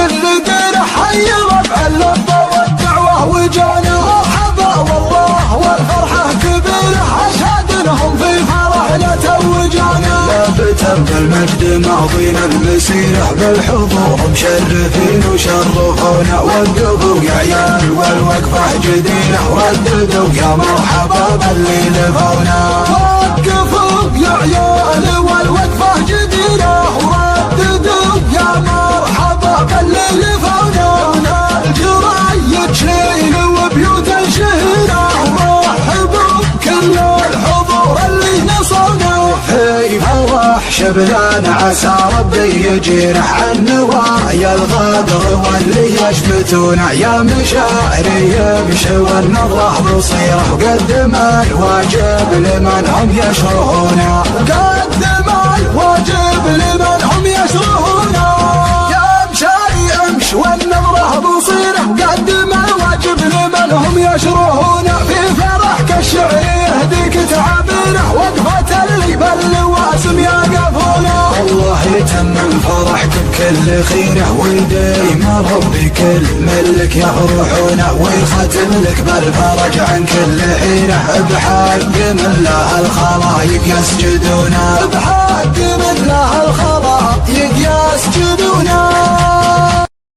الثقيل حي رفع اللبة والدعوة وجانا مرحبا والله والفرحة كبيرة أشهدنهم في فرحنا توجانا ثابتا بالمجد ماضينا المسيرة بالحضور مشرفين وشرفونا وقفوا يا عيال والوقفة جديرة رددوا يا مرحبا باللي لفونا وقفوا يا عيال والوقفة جديرة ورددوا يا مرحبا باللي لفونا الجرايد شيل وبيوت شهيرة ورحبوا كل الحضور اللي نصرنا في فرح شبلان عسى ربي يجرح النوايا الغدر واللي يشمتونا يا مشاعري يمشي والنظرة بصيرة وقدم الواجب لمن هم يشرهونا قدم الواجب لمن هم يشرهونا يا مشاعري امش والنظرة بصيرة قدم الواجب لمن هم يشرهونا في فرحك الشعري يهديك تعابيره وقفة اللي باللواسم يقفونا والله يتمم فرحك بكل خيره ويديم ربي كل ملك يفرحونا ويختم لك بالفرج عن كل حيره بحق من له الخلايق يسجدونا بحق من له الخلايق يسجدونا